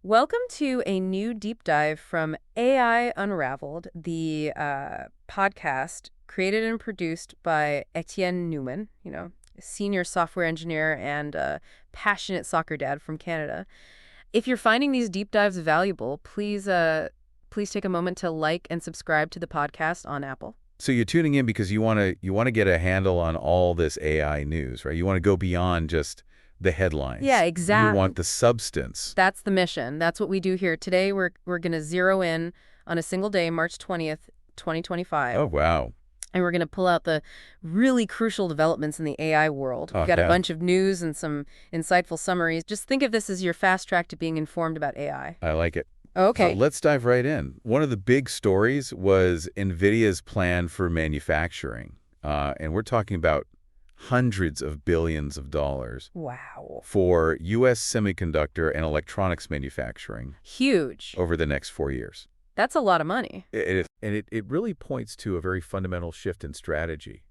Welcome to a new deep dive from AI Unraveled, the podcast created and produced by Etienne Newman, a senior software engineer and a passionate soccer dad from Canada. If you're finding these deep dives valuable, please take a moment to like and subscribe to the podcast on Apple. So you're tuning in because you want to get a handle on all this AI news, right? You want to go beyond just the headlines. Yeah, exactly. You want the substance. That's the mission. That's what we do here. Today, we're going to zero in on a single day, March 20th, 2025. Oh, wow. And we're going to pull out the really crucial developments in the AI world. We've got yeah. a bunch of news and some insightful summaries. Just think of this as your fast track to being informed about AI. I like it. Okay. So let's dive right in. One of the big stories was Nvidia's plan for manufacturing. And we're talking about hundreds of billions of dollars. Wow. For U.S. semiconductor and electronics manufacturing. Huge. Over the next 4 years. That's a lot of money. It really points to a very fundamental shift in strategy.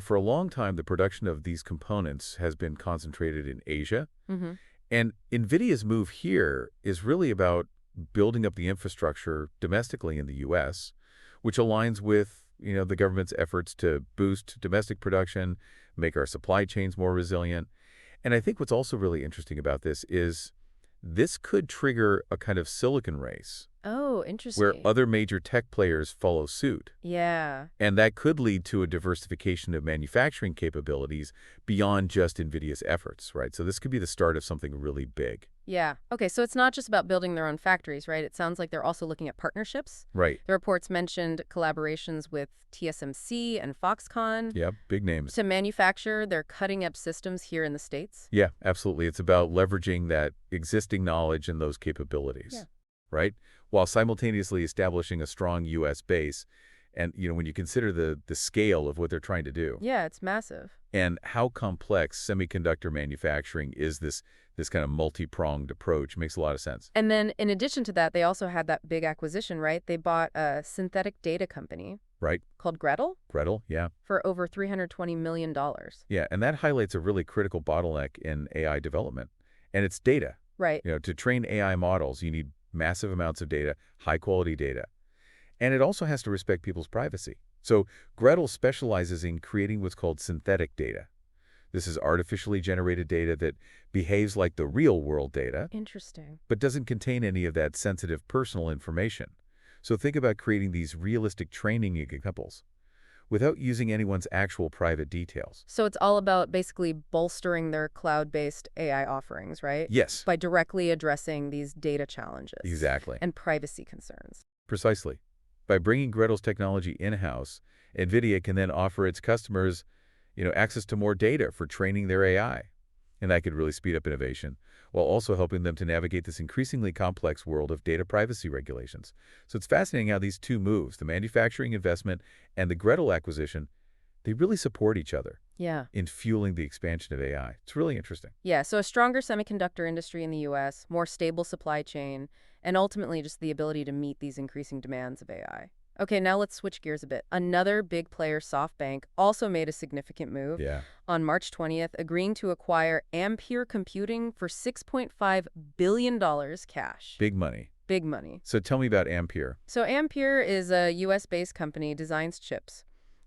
For a long time, the production of these components has been concentrated in Asia. Mm-hmm. And NVIDIA's move here is really about building up the infrastructure domestically in the U.S., which aligns with the government's efforts to boost domestic production, make our supply chains more resilient. And I think what's also really interesting about this is this could trigger a kind of silicon race. Oh, interesting. Where other major tech players follow suit. Yeah. And that could lead to a diversification of manufacturing capabilities beyond just NVIDIA's efforts, right? So this could be the start of something really big. Yeah. Okay, so it's not just about building their own factories, right? It sounds like they're also looking at partnerships. Right. The reports mentioned collaborations with TSMC and Foxconn. Yeah, big names. To manufacture their cutting-edge systems here in the States. Yeah, absolutely. It's about leveraging that existing knowledge and those capabilities, right? While simultaneously establishing a strong U.S. base. And, when you consider the scale of what they're trying to do. Yeah, it's massive. And how complex semiconductor manufacturing is, this kind of multi-pronged approach makes a lot of sense. And then in addition to that, they also had that big acquisition, right? They bought a synthetic data company. Right. Called Gretel? Gretel, yeah. For over $320 million. Yeah, and that highlights a really critical bottleneck in AI development. And it's data. Right. To train AI models, you need massive amounts of data, high-quality data. And it also has to respect people's privacy. So Gretel specializes in creating what's called synthetic data. This is artificially generated data that behaves like the real-world data. Interesting. But doesn't contain any of that sensitive personal information. So think about creating these realistic training examples without using anyone's actual private details. So it's all about basically bolstering their cloud-based AI offerings, right? Yes. By directly addressing these data challenges. Exactly. And privacy concerns. Precisely. By bringing Gretel's technology in-house, NVIDIA can then offer its customers, access to more data for training their AI. And that could really speed up innovation, while also helping them to navigate this increasingly complex world of data privacy regulations. So it's fascinating how these two moves, the manufacturing investment and the Gretel acquisition, they really support each other. Yeah. In fueling the expansion of AI. It's really interesting. Yeah, so a stronger semiconductor industry in the U.S., more stable supply chain, and ultimately just the ability to meet these increasing demands of AI. Okay, now let's switch gears a bit. Another big player, SoftBank, also made a significant move on March 20th, agreeing to acquire Ampere Computing for $6.5 billion cash. Big money. Big money. So tell me about Ampere. So Ampere is a U.S.-based company, designs chips.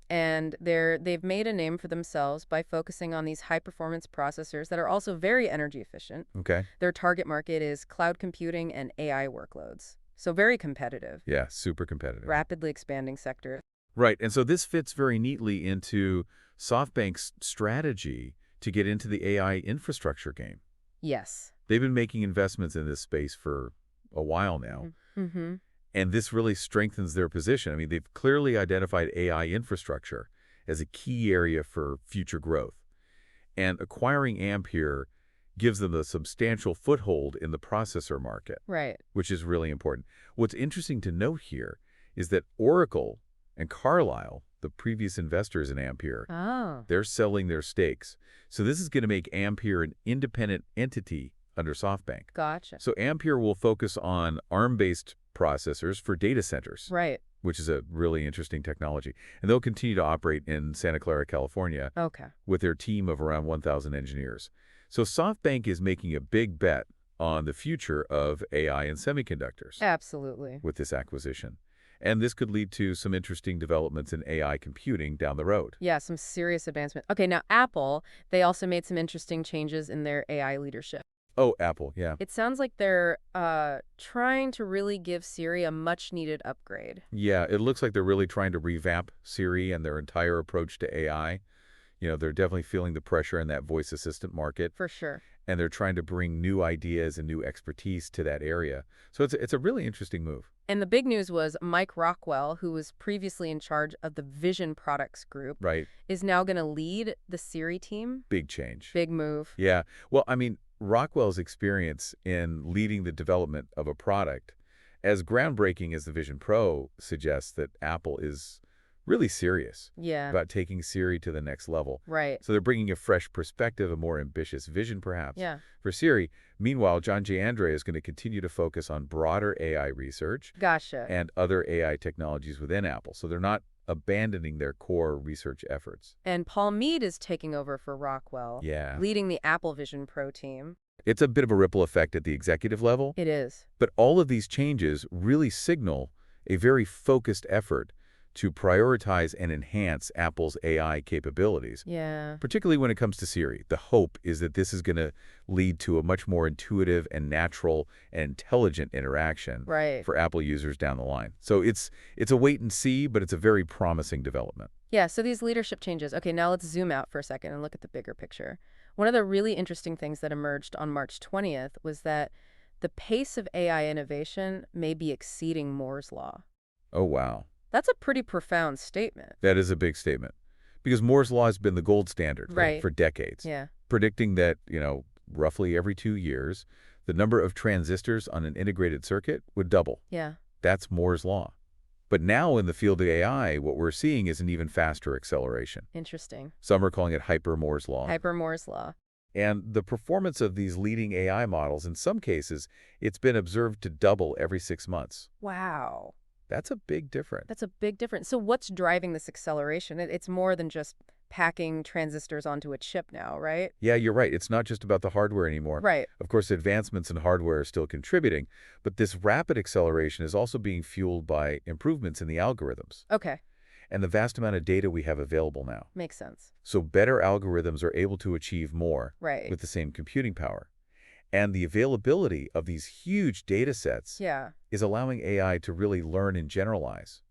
And they've made a name for themselves by focusing on these high-performance processors that are also very energy efficient. Okay. Their target market is cloud computing and AI workloads. So very competitive. Yeah, super competitive. Rapidly expanding sector. Right, and so this fits very neatly into SoftBank's strategy to get into the AI infrastructure game. Yes. They've been making investments in this space for a while now. Mm-hmm. And this really strengthens their position. I mean, they've clearly identified AI infrastructure as a key area for future growth. And acquiring Ampere gives them a substantial foothold in the processor market. Right. Which is really important. What's interesting to note here is that Oracle and Carlyle, the previous investors in Ampere, they're selling their stakes. So this is going to make Ampere an independent entity under SoftBank. Gotcha. So Ampere will focus on ARM-based processors for data centers. Right. Which is a really interesting technology. And they'll continue to operate in Santa Clara, California. Okay. With their team of around 1,000 engineers. So SoftBank is making a big bet on the future of AI and semiconductors Absolutely. with this acquisition. And this could lead to some interesting developments in AI computing down the road. Yeah, some serious advancement. Okay, now Apple, they also made some interesting changes in their AI leadership. Oh, Apple, yeah. It sounds like they're trying to really give Siri a much-needed upgrade. Yeah, it looks like they're really trying to revamp Siri and their entire approach to AI. They're definitely feeling the pressure in that voice assistant market, For sure. and they're trying to bring new ideas and new expertise to that area. So it's a really interesting move. And the big news was Mike Rockwell, who was previously in charge of the Vision Products Group, Right. is now going to lead the Siri team. Big change. Big move. Yeah. Well, I mean, Rockwell's experience in leading the development of a product, as groundbreaking as the Vision Pro, suggests that Apple is really serious Yeah, about taking Siri to the next level. right. So they're bringing a fresh perspective, a more ambitious vision, perhaps, Yeah, for Siri. Meanwhile, John J. Andre is going to continue to focus on broader AI research gotcha. and other AI technologies within Apple. So they're not abandoning their core research efforts. And Paul Mead is taking over for Rockwell, Yeah. leading the Apple Vision Pro team. It's a bit of a ripple effect at the executive level, It is. but all of these changes really signal a very focused effort to prioritize and enhance Apple's AI capabilities, Yeah, particularly when it comes to Siri. The hope is that this is going to lead to a much more intuitive and natural and intelligent interaction right. for Apple users down the line. So it's a wait and see, but it's a very promising development. Yeah, so these leadership changes. Okay, now let's zoom out for a second and look at the bigger picture. One of the really interesting things that emerged on March 20th was that the pace of AI innovation may be exceeding Moore's law. Oh, wow. That's a pretty profound statement. That is a big statement because Moore's law has been the gold standard, Right. for decades, Yeah. predicting that, roughly every 2 years, the number of transistors on an integrated circuit would double. Yeah. That's Moore's law. But now in the field of AI, what we're seeing is an even faster acceleration. Interesting. Some are calling it hyper Moore's law. Hyper Moore's law. And the performance of these leading AI models, in some cases, it's been observed to double every 6 months. Wow. That's a big difference. That's a big difference. So what's driving this acceleration? It's more than just packing transistors onto a chip now, right? Yeah, you're right. It's not just about the hardware anymore. Right. Of course, advancements in hardware are still contributing, but this rapid acceleration is also being fueled by improvements in the algorithms Okay. and the vast amount of data we have available now. Makes sense. So better algorithms are able to achieve more Right. with the same computing power. And the availability of these huge data sets Yeah. is allowing AI to really learn and generalize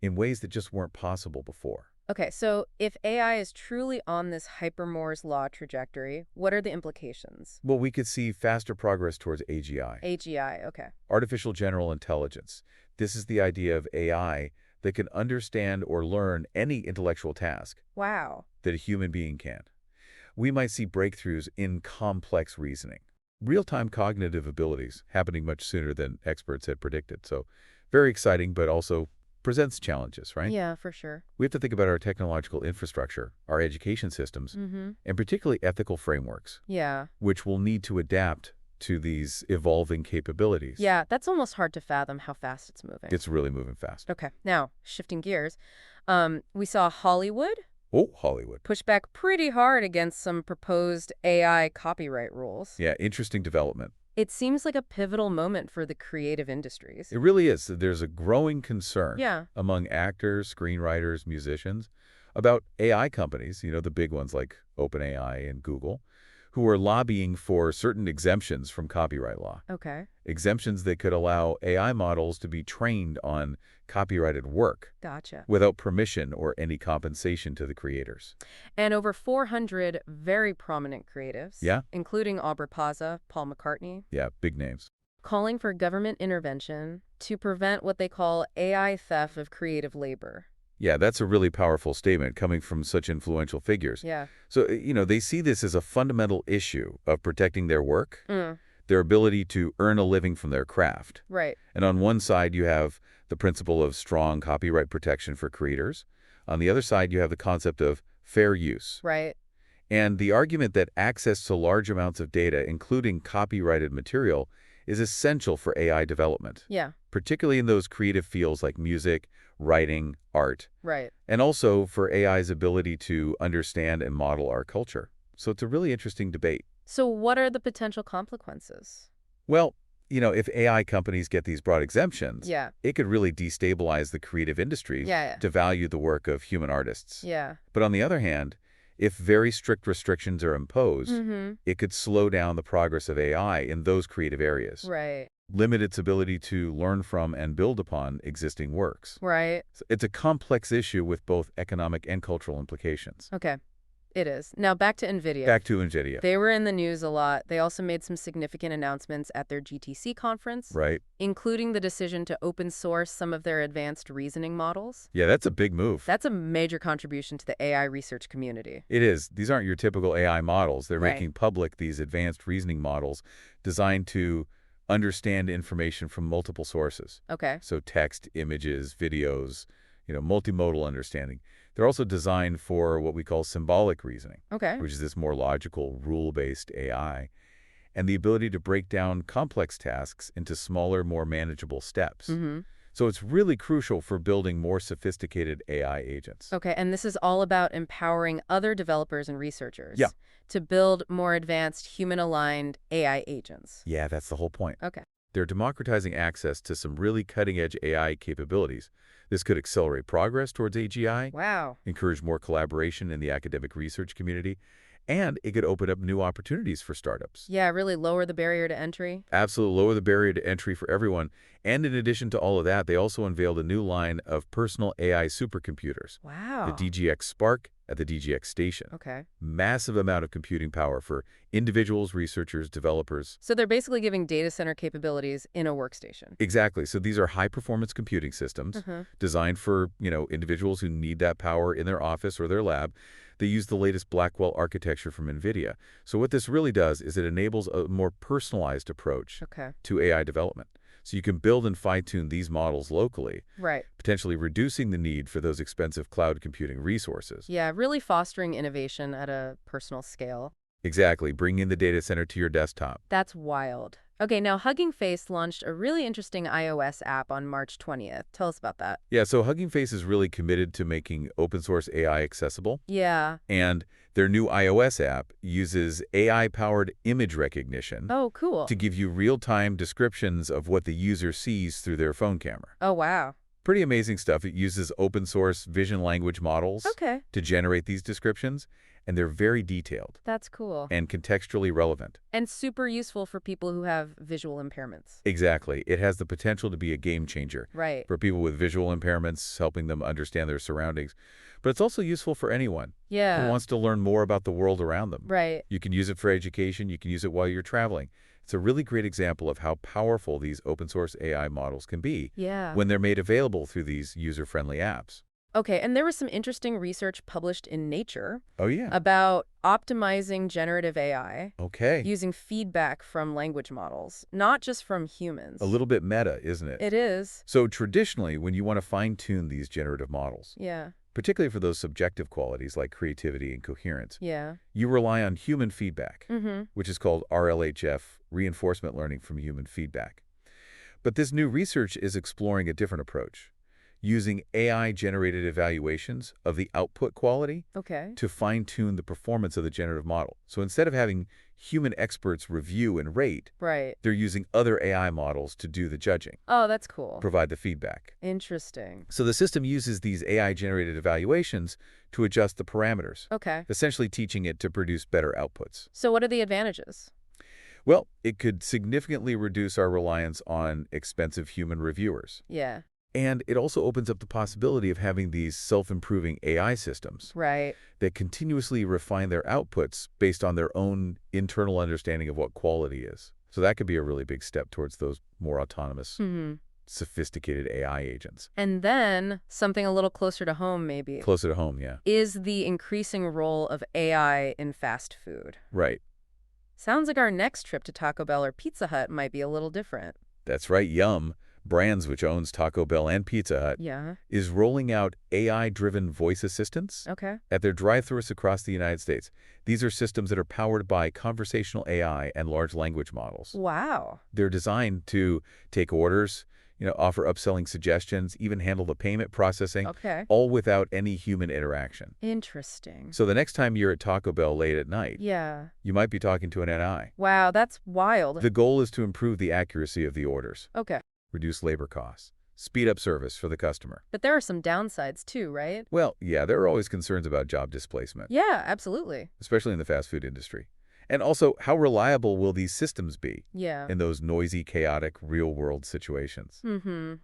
in ways that just weren't possible before. Okay, so if AI is truly on this hyper Moore's law trajectory, what are the implications? Well, we could see faster progress towards AGI, AGI, okay. artificial general intelligence. This is the idea of AI that can understand or learn any intellectual task Wow. that a human being can. We might see breakthroughs in complex reasoning, real-time cognitive abilities happening much sooner than experts had predicted. So very exciting, but also presents challenges, right? Yeah, for sure. We have to think about our technological infrastructure, our education systems, Mm-hmm. and particularly ethical frameworks, Yeah. which will need to adapt to these evolving capabilities. Yeah, that's almost hard to fathom how fast it's moving. It's really moving fast. Okay, now, shifting gears, we saw Hollywood Oh, Hollywood. push back pretty hard against some proposed AI copyright rules. Yeah, interesting development. It seems like a pivotal moment for the creative industries. It really is. There's a growing concern Yeah. among actors, screenwriters, musicians about AI companies, the big ones like OpenAI and Google, who are lobbying for certain exemptions from copyright law. Okay, Exemptions that could allow AI models to be trained on copyrighted work gotcha. without permission or any compensation to the creators. And over 400 very prominent creatives, Yeah? including Aubrey Plaza, Paul McCartney, Yeah, big names. calling for government intervention to prevent what they call AI theft of creative labor. Yeah, that's a really powerful statement coming from such influential figures. Yeah. So, they see this as a fundamental issue of protecting their work, Mm, their ability to earn a living from their craft. right. And on one side, you have the principle of strong copyright protection for creators. On the other side, you have the concept of fair use. Right. And the argument that access to large amounts of data, including copyrighted material, is essential for AI development, Yeah. particularly in those creative fields like music, writing, art, Right. and also for AI's ability to understand and model our culture. So it's a really interesting debate. So what are the potential consequences? Well, if AI companies get these broad exemptions, Yeah. it could really destabilize the creative industry Yeah. to value the work of human artists. Yeah. But on the other hand, if very strict restrictions are imposed, Mm-hmm. it could slow down the progress of AI in those creative areas, Right. limit its ability to learn from and build upon existing works. Right. So it's a complex issue with both economic and cultural implications. Okay. It is. Now back to Nvidia. Back to Nvidia, They were in the news a lot. They also made some significant announcements at their GTC conference, right? including the decision to open source some of their advanced reasoning models. Yeah, that's a big move. That's a major contribution to the AI research community. It is. These aren't your typical AI models. They're Right. making public these advanced reasoning models designed to understand information from multiple sources. Okay. So text, images, videos, multimodal understanding. They're also designed for what we call symbolic reasoning, Okay. which is this more logical, rule-based AI, and the ability to break down complex tasks into smaller, more manageable steps. Mm-hmm. So it's really crucial for building more sophisticated AI agents. Okay, and this is all about empowering other developers and researchers Yeah. to build more advanced human-aligned AI agents. Yeah, that's the whole point. Okay. They're democratizing access to some really cutting-edge AI capabilities. This could accelerate progress towards AGI, Wow. encourage more collaboration in the academic research community, and it could open up new opportunities for startups. Yeah, really lower the barrier to entry. Absolutely lower the barrier to entry for everyone. And in addition to all of that, they also unveiled a new line of personal AI supercomputers, Wow. the DGX Spark at the DGX Station. Okay. Massive amount of computing power for individuals, researchers, developers. So they're basically giving data center capabilities in a workstation. Exactly. So these are high-performance computing systems Uh-huh. designed for, individuals who need that power in their office or their lab. They use the latest Blackwell architecture from Nvidia. So what this really does is it enables a more personalized approach Okay. to AI development. So you can build and fine-tune these models locally, Right. potentially reducing the need for those expensive cloud computing resources. Yeah, really fostering innovation at a personal scale. Exactly, bringing the data center to your desktop. That's wild. Okay, now Hugging Face launched a really interesting iOS app on March 20th. Tell us about that. Yeah, so Hugging Face is really committed to making open-source AI accessible. Yeah. And their new iOS app uses AI-powered image recognition Oh, cool. to give you real-time descriptions of what the user sees through their phone camera. Oh, wow. Pretty amazing stuff. It uses open-source vision language models Okay. to generate these descriptions, and they're very detailed That's cool. and contextually relevant. And super useful for people who have visual impairments. Exactly. It has the potential to be a game changer Right. for people with visual impairments, helping them understand their surroundings. But it's also useful for anyone who Yeah. wants to learn more about the world around them. Right. You can use it for education. You can use it while you're traveling. It's a really great example of how powerful these open-source AI models can be Yeah. when they're made available through these user-friendly apps. Okay, and there was some interesting research published in Nature Oh, yeah. about optimizing generative AI Okay. using feedback from language models, not just from humans. A little bit meta, isn't it? It is. So traditionally, when you want to fine-tune these generative models, Yeah. particularly for those subjective qualities like creativity and coherence, Yeah. you rely on human feedback, Mm-hmm. which is called RLHF, reinforcement learning from human feedback. But this new research is exploring a different approach, using AI-generated evaluations of the output quality Okay. to fine-tune the performance of the generative model. So instead of having human experts review and rate, Right. they're using other AI models to do the judging, Oh, that's cool. provide the feedback. Interesting. So the system uses these AI-generated evaluations to adjust the parameters, Okay. essentially teaching it to produce better outputs. So what are the advantages? Well, it could significantly reduce our reliance on expensive human reviewers. Yeah. And it also opens up the possibility of having these self-improving AI systems Right. that continuously refine their outputs based on their own internal understanding of what quality is. So that could be a really big step towards those more autonomous, Mm-hmm. sophisticated AI agents. And then something a little closer to home, maybe, Closer to home, yeah. is the increasing role of AI in fast food. Right. Sounds like our next trip to Taco Bell or Pizza Hut might be a little different. That's right, Yum, Brands, which owns Taco Bell and Pizza Hut, Yeah. is rolling out AI-driven voice assistants Okay. at their drive-thrus across the United States. These are systems that are powered by conversational AI and large language models. Wow. They're designed to take orders, offer upselling suggestions, even handle the payment processing, Okay. all without any human interaction. Interesting. So the next time you're at Taco Bell late at night, Yeah. you might be talking to an NI. Wow, that's wild. The goal is to improve the accuracy of the orders, Okay. reduce labor costs, speed up service for the customer. But there are some downsides too, right? Well, yeah, there are always concerns about job displacement, Yeah, absolutely. especially in the fast food industry. And also, how reliable will these systems be Yeah. in those noisy, chaotic, real-world situations?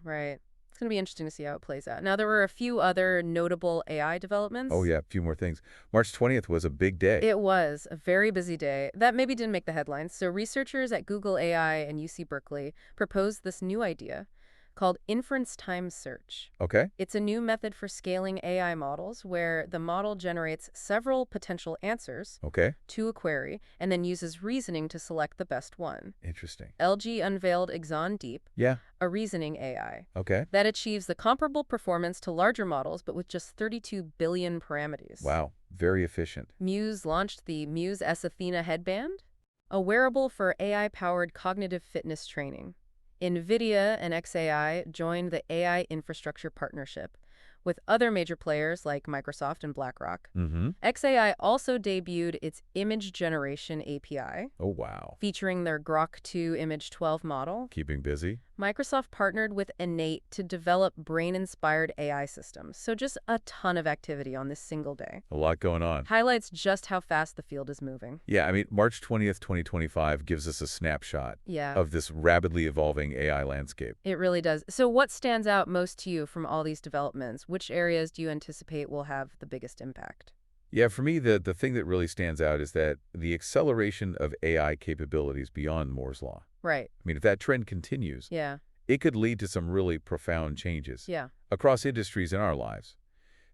Right. It's going to be interesting to see how it plays out. Now, there were a few other notable AI Oh, developments. yeah, a few more things. March 20th was a big day. It was a very busy day. That maybe didn't make the headlines. So researchers at Google AI and UC Berkeley proposed this new idea called inference time search. Okay? It's a new method for scaling AI models where the model generates several potential answers Okay. to a query and then uses reasoning to select the best one. Interesting. LG unveiled Exon Deep, Yeah. a reasoning AI Okay. that achieves the comparable performance to larger models but with just 32 billion parameters. Wow. Very efficient. Muse launched the Muse S Athena headband, a wearable for AI-powered cognitive fitness training. Nvidia and xAI joined the AI infrastructure partnership, with other major players like Microsoft and BlackRock. Mm-hmm. xAI also debuted its image generation API, Oh, wow. featuring their Grok 2 Image 12 model. Keeping busy? Microsoft partnered with Innate to develop brain-inspired AI systems, so just a ton of activity on this single day. A lot going on. Highlights just how fast the field is moving. Yeah, I mean, March 20th, 2025 gives us a snapshot Yeah, of this rapidly evolving AI landscape. it really does. So what stands out most to you from all these developments? Which areas do you anticipate will have the biggest impact? Yeah, for me, the thing that really stands out is that the acceleration of AI capabilities beyond Moore's Law. Right. I mean, if that trend continues, Yeah. it could lead to some really profound changes Yeah. across industries in our lives.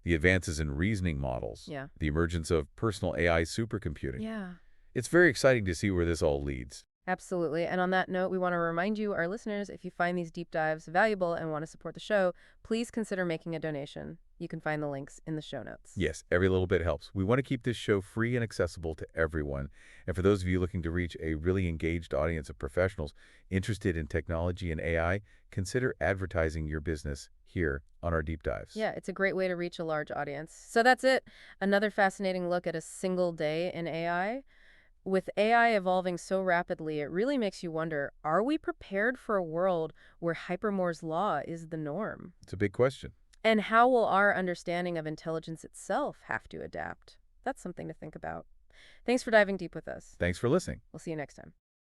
The advances in reasoning models, Yeah. the emergence of personal AI supercomputing. Yeah. It's very exciting to see where this all leads. Absolutely. And on that note, we want to remind you, our listeners, if you find these deep dives valuable and want to support the show, please consider making a donation. You can find the links in the show notes. Yes, every little bit helps. We want to keep this show free and accessible to everyone. And for those of you looking to reach a really engaged audience of professionals interested in technology and AI, consider advertising your business here on our deep dives. Yeah, it's a great way to reach a large audience. So that's it. Another fascinating look at a single day in AI. With AI evolving so rapidly, it really makes you wonder, are we prepared for a world where Hypermore's law is the norm? It's a big question. And how will our understanding of intelligence itself have to adapt? That's something to think about. Thanks for diving deep with us. Thanks for listening. We'll see you next time.